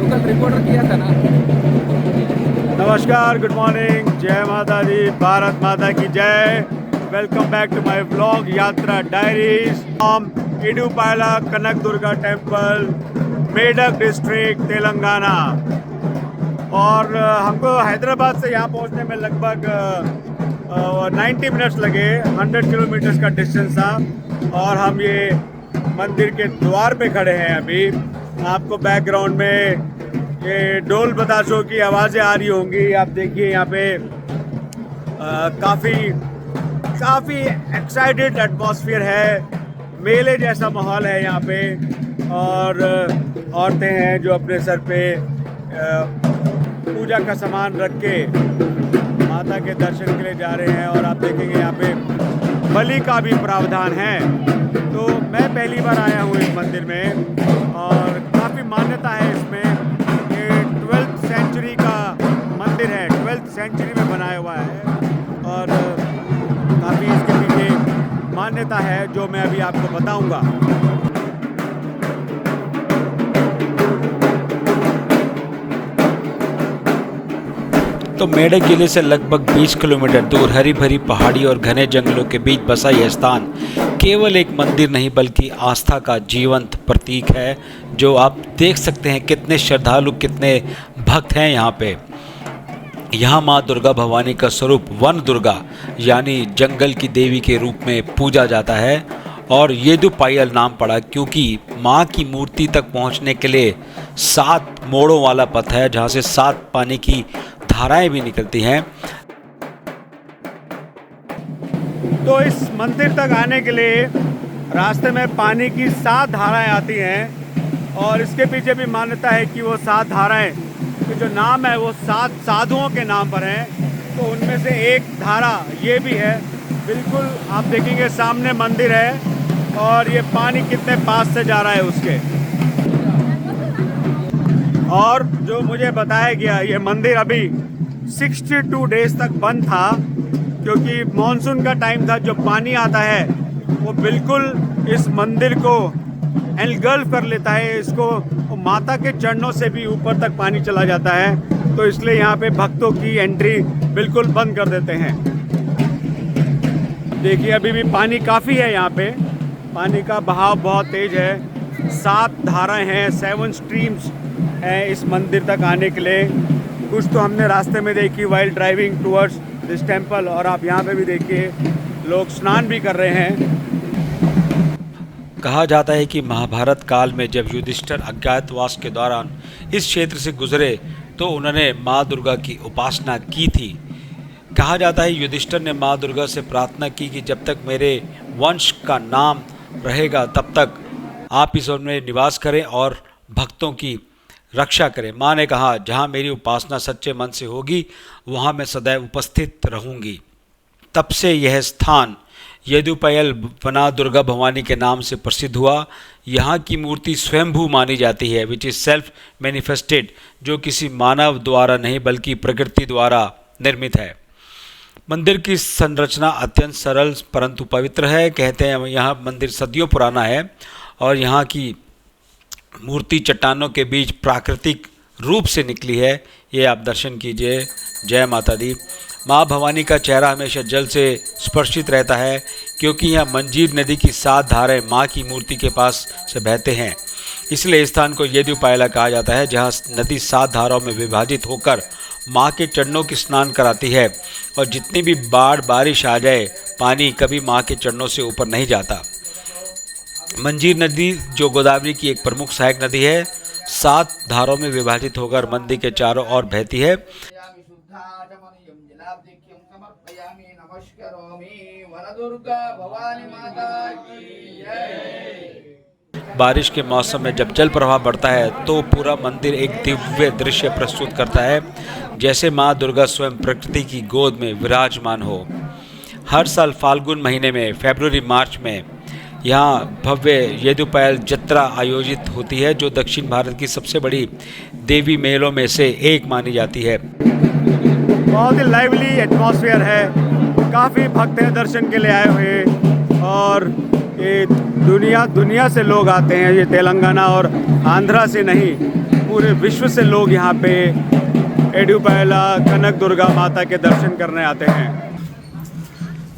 कल रिपोर्टर किया था ना। नमस्कार, गुड मॉर्निंग, जय माता दी, भारत माता की जय। Welcome back to my vlog Yatra diaries from Edupayala Kanaka Durga temple, Medak district, Telangana. और हमको हैदराबाद से यहाँ पहुँचने में लगभग 90 मिनट्स लगे। 100 किलोमीटर्स का डिस्टेंस था। और हम ये मंदिर के द्वार पे खड़े हैं अभी। आपको बैकग्राउंड में ये ढोल बताशों की आवाज़ें आ रही होंगी। आप देखिए यहाँ पे काफ़ी एक्साइटेड एटमॉस्फेयर है, मेले जैसा माहौल है यहाँ पे। और औरतें हैं जो अपने सर पे पूजा का सामान रख के माता के दर्शन के लिए जा रहे हैं। और आप देखेंगे यहाँ पे बलि का भी प्रावधान है। तो मैं पहली बार आया हूँ इस मंदिर में और काफ़ी मान्यता है इसमें। ये 12th सेंचुरी का मंदिर है, 12th सेंचुरी में बनाया हुआ है। और काफ़ी इसके पीछे मान्यता है जो मैं अभी आपको बताऊंगा। तो मेढक किले से लगभग 20 किलोमीटर दूर हरी भरी पहाड़ी और घने जंगलों के बीच बसा यह स्थान केवल एक मंदिर नहीं बल्कि आस्था का जीवंत प्रतीक है। जो आप देख सकते हैं कितने श्रद्धालु, कितने भक्त हैं यहाँ पे। यहाँ माँ दुर्गा भवानी का स्वरूप वन दुर्गा यानी जंगल की देवी के रूप में पूजा जाता है। और येदुपायल नाम पड़ा क्योंकि माँ की मूर्ति तक पहुँचने के लिए 7 मोड़ों वाला पथ है, जहाँ से 7 पानी की धाराएं भी निकलती हैं। तो इस मंदिर तक आने के लिए रास्ते में पानी की 7 धाराएं आती हैं। और इसके पीछे भी मान्यता है कि वो 7 धाराएं के जो नाम है वो 7 साधुओं के नाम पर हैं। तो उनमें से एक धारा ये भी है। बिल्कुल आप देखेंगे सामने मंदिर है और ये पानी कितने पास से जा रहा है उसके। और जो मुझे बताया गया, ये मंदिर अभी 62 डेज तक बंद था क्योंकि मॉनसून का टाइम था। जो पानी आता है वो बिल्कुल इस मंदिर को एनगल्फ कर लेता है। इसको माता के चरणों से भी ऊपर तक पानी चला जाता है। तो इसलिए यहाँ पे भक्तों की एंट्री बिल्कुल बंद कर देते हैं। देखिए अभी भी पानी काफ़ी है यहाँ पे, पानी का बहाव बहुत तेज है। 7 धाराएं हैं, 7 स्ट्रीम्स हैं इस मंदिर तक आने के लिए। कुछ तो हमने रास्ते में देखी while driving towards this temple. और आप यहाँ पे भी देखिए लोग स्नान भी कर रहे हैं। कहा जाता है कि महाभारत काल में जब युधिष्ठिर अज्ञातवास के दौरान इस क्षेत्र से गुजरे तो उन्होंने माँ दुर्गा की उपासना की थी। कहा जाता है युधिष्ठिर ने माँ दुर्गा से प्रार्थना की कि जब तक मेरे वंश का नाम रहेगा तब तक आप इस में निवास करें और भक्तों की रक्षा करें। माँ ने कहा जहाँ मेरी उपासना सच्चे मन से होगी वहाँ मैं सदैव उपस्थित रहूँगी। तब से यह स्थान येदुपायल वना दुर्गा भवानी के नाम से प्रसिद्ध हुआ। यहाँ की मूर्ति स्वयंभू मानी जाती है, विच इज़ सेल्फ मैनिफेस्टेड, जो किसी मानव द्वारा नहीं बल्कि प्रकृति द्वारा निर्मित है। मंदिर की संरचना अत्यंत सरल परंतु पवित्र है। कहते हैं यहाँ मंदिर सदियों पुराना है और यहाँ की मूर्ति चट्टानों के बीच प्राकृतिक रूप से निकली है। ये आप दर्शन कीजिए। जय माता दी। माँ भवानी का चेहरा हमेशा जल से स्पर्शित रहता है क्योंकि यहाँ मंजीर नदी की 7 धाराएं माँ की मूर्ति के पास से बहते हैं। इसलिए इस स्थान को येदुपायला कहा जाता है, जहाँ नदी 7 धाराओं में विभाजित होकर माँ के चरणों की स्नान कराती है। और जितनी भी बाढ़ बारिश आ जाए पानी कभी माँ के चरणों से ऊपर नहीं जाता। मंजीर नदी जो गोदावरी की एक प्रमुख सहायक नदी है, 7 धारों में विभाजित होकर मंदिर के चारों ओर बहती है। बारिश के मौसम में जब जल प्रवाह बढ़ता है तो पूरा मंदिर एक दिव्य दृश्य प्रस्तुत करता है, जैसे माँ दुर्गा स्वयं प्रकृति की गोद में विराजमान हो। हर साल फाल्गुन महीने में फरवरी मार्च में यहाँ भव्य येदुपायल जत्रा आयोजित होती है, जो दक्षिण भारत की सबसे बड़ी देवी मेलों में से एक मानी जाती है। बहुत ही लाइवली एटमॉस्फेयर है, काफ़ी भक्त हैं दर्शन के लिए आए हुए। और ये दुनिया से लोग आते हैं, ये तेलंगाना और आंध्रा से नहीं, पूरे विश्व से लोग यहाँ पे एडुपायला कनक दुर्गा माता के दर्शन करने आते हैं।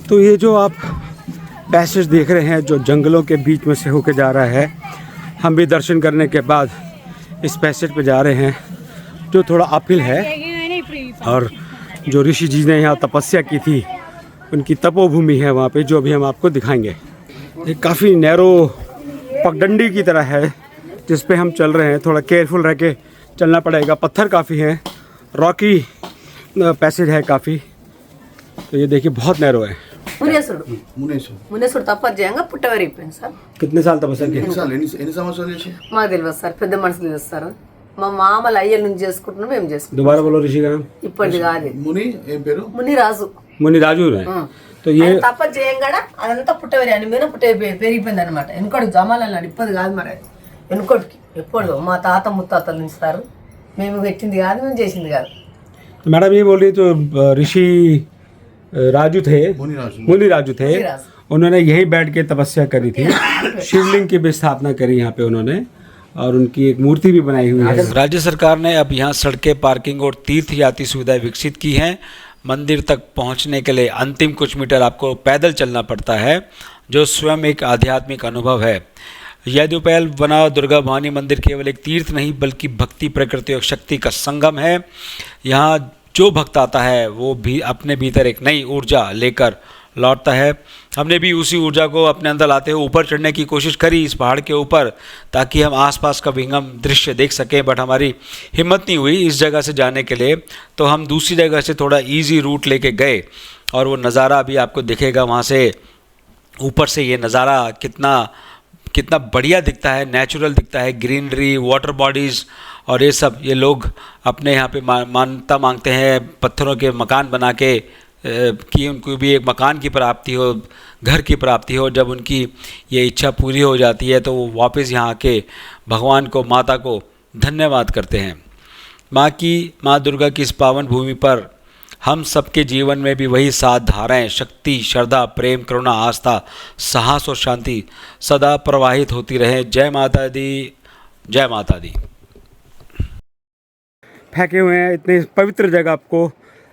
तो ये जो आप पैसेज देख रहे हैं जो जंगलों के बीच में से होके जा रहा है, हम भी दर्शन करने के बाद इस पैसेज पे जा रहे हैं जो थोड़ा अपहिल है। और जो ऋषि जी ने यहाँ तपस्या की थी उनकी तपोभूमि है वहाँ पे, जो भी हम आपको दिखाएंगे। ये काफ़ी नैरो पगडंडी की तरह है जिस पे हम चल रहे हैं, थोड़ा केयरफुल रह के चलना पड़ेगा। पत्थर काफ़ी हैं, रॉकी पैसेज है काफ़ी। तो ये देखिए बहुत नैरो है। మునేసుడు తప్పజేయంగా పుట్టవరిపోయింది సార్. कितने साल तपस्या की? ఎన్ని సంవత్సరాలు చేసి మాకు తెలియదు సార్, పెద్ద మనుషులు తెలుస్తారు. మా మామలు అయ్యల నుంచి చేసుకుంటున్నాం, మేము చేసుకుంటాం. दोबारा बोलो ऋषि का नाम। ఇప్పటిది కాదు, ముని ఏం పేరు? మునిరాజు. मुनि राजू है। तो ये తప్పజేయంగా అదంతా పుట్టవరి అని మీద పెరిగిపోయింది అనమాట. వెనుకోటి జమాలన్నాడు, ఇప్పటి కాదు మరి. వెనుకోటికి ఎప్పుడు మా తాత ముత్తాతలు ఉంచుతారు, మేము పెట్టింది కాదు, మేము చేసింది కాదు. तो मैडम ये बोल रही तो ऋषि राजू थे, मुनि राजू थे, उन्होंने यही बैठ के तपस्या करी थी। शिवलिंग की भी स्थापना करी यहाँ पे उन्होंने, और उनकी एक मूर्ति भी बनाई हुई है। राज्य सरकार ने अब यहाँ सड़कें, पार्किंग और तीर्थ यात्री सुविधाएं विकसित की हैं। मंदिर तक पहुँचने के लिए अंतिम कुछ मीटर आपको पैदल चलना पड़ता है, जो स्वयं एक आध्यात्मिक अनुभव है। यदुपैल वना दुर्गा भवानी मंदिर केवल एक तीर्थ नहीं बल्कि भक्ति, प्रकृति और शक्ति का संगम है। यहाँ जो भक्त आता है वो भी अपने भीतर एक नई ऊर्जा लेकर लौटता है। हमने भी उसी ऊर्जा को अपने अंदर लाते हुए ऊपर चढ़ने की कोशिश करी इस पहाड़ के ऊपर, ताकि हम आसपास का विहंगम दृश्य देख सकें, बट हमारी हिम्मत नहीं हुई इस जगह से जाने के लिए। तो हम दूसरी जगह से थोड़ा इजी रूट लेके गए और वो नज़ारा अभी आपको दिखेगा। वहाँ से ऊपर से ये नज़ारा कितना बढ़िया दिखता है, नेचुरल दिखता है, ग्रीनरी, वाटर बॉडीज़ और ये सब। ये लोग अपने यहाँ पे मान्यता मांगते हैं पत्थरों के मकान बना के कि उनको भी एक मकान की प्राप्ति हो, घर की प्राप्ति हो। जब उनकी ये इच्छा पूरी हो जाती है तो वो वापस यहाँ के भगवान को, माता को धन्यवाद करते हैं। माँ दुर्गा की इस पावन भूमि पर हम सबके जीवन में भी वही 7 धाराएं शक्ति, श्रद्धा, प्रेम, करुणा, आस्था, साहस और शांति सदा प्रवाहित होती रहे। जय माता दी, जय माता दी। फेंके हुए हैं इतने पवित्र जगह आपको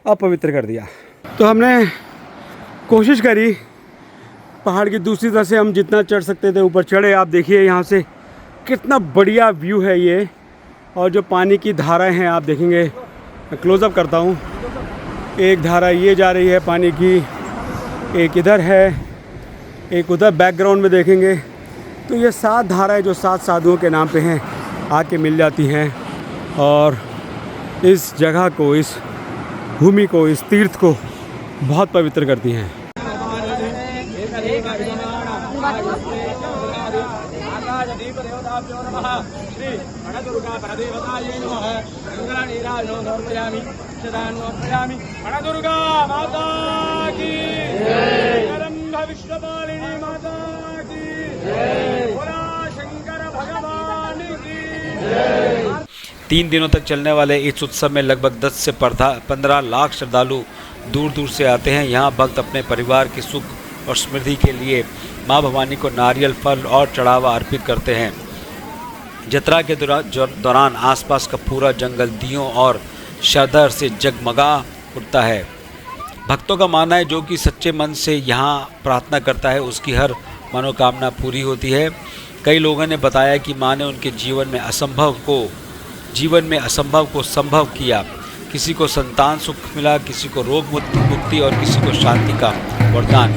अपवित्र कर दिया। तो हमने कोशिश करी पहाड़ की दूसरी तरफ से हम जितना चढ़ सकते थे ऊपर चढ़े। आप देखिए यहाँ से कितना बढ़िया व्यू है ये, और जो पानी की धाराएं हैं आप देखेंगे, मैं क्लोज़अप करता हूँ। एक धारा ये जा रही है पानी की, एक इधर है, एक उधर बैकग्राउंड में देखेंगे। तो ये 7 धाराएं जो 7 साधुओं के नाम पे हैं आके मिल जाती हैं और इस जगह को, इस भूमि को, इस तीर्थ को बहुत पवित्र करती हैं। तीन दिनों तक चलने वाले इस उत्सव में लगभग 10 से 15 लाख श्रद्धालु दूर दूर से आते हैं। यहाँ भक्त अपने परिवार की सुख और समृद्धि के लिए माँ भवानी को नारियल, फल और चढ़ावा अर्पित करते हैं। जत्रा के दौरान आसपास का पूरा जंगल दियों और श्रद्धा से जगमगा उठता है। भक्तों का मानना है जो कि सच्चे मन से यहाँ प्रार्थना करता है उसकी हर मनोकामना पूरी होती है। कई लोगों ने बताया कि माँ ने उनके जीवन में असंभव को संभव किया। किसी को संतान सुख मिला, किसी को रोग मुक्ति और किसी को शांति का वरदान।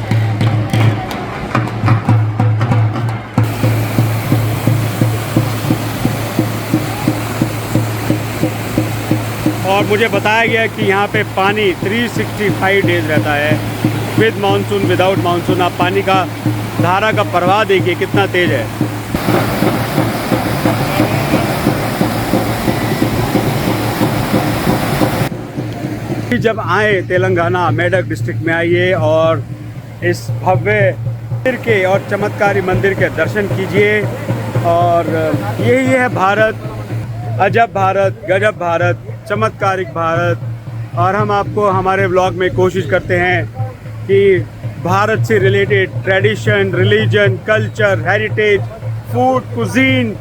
और मुझे बताया गया कि यहाँ पे पानी 365 डेज रहता है, विद मानसून, विदाउट मानसून। आप पानी का धारा का प्रवाह देखिए कितना तेज है। जब आए तेलंगाना मेडक डिस्ट्रिक्ट में आइए और इस भव्य मंदिर के और चमत्कारी मंदिर के दर्शन कीजिए। और यही है भारत, अजब भारत, गजब भारत, चमत्कारिक भारत। और हम आपको हमारे ब्लॉग में कोशिश करते हैं कि भारत से related tradition, religion, culture, heritage, food, cuisine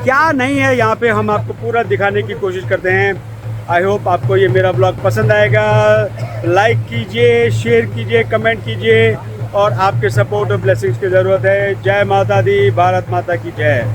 क्या नहीं है यहाँ पे हम आपको पूरा दिखाने की कोशिश करते हैं। आई होप आपको ये मेरा ब्लॉग पसंद आएगा। लाइक कीजिए, शेयर कीजिए, कमेंट कीजिए और आपके सपोर्ट और ब्लेसिंग्स की ज़रूरत है। जय माता दी, भारत माता की जय।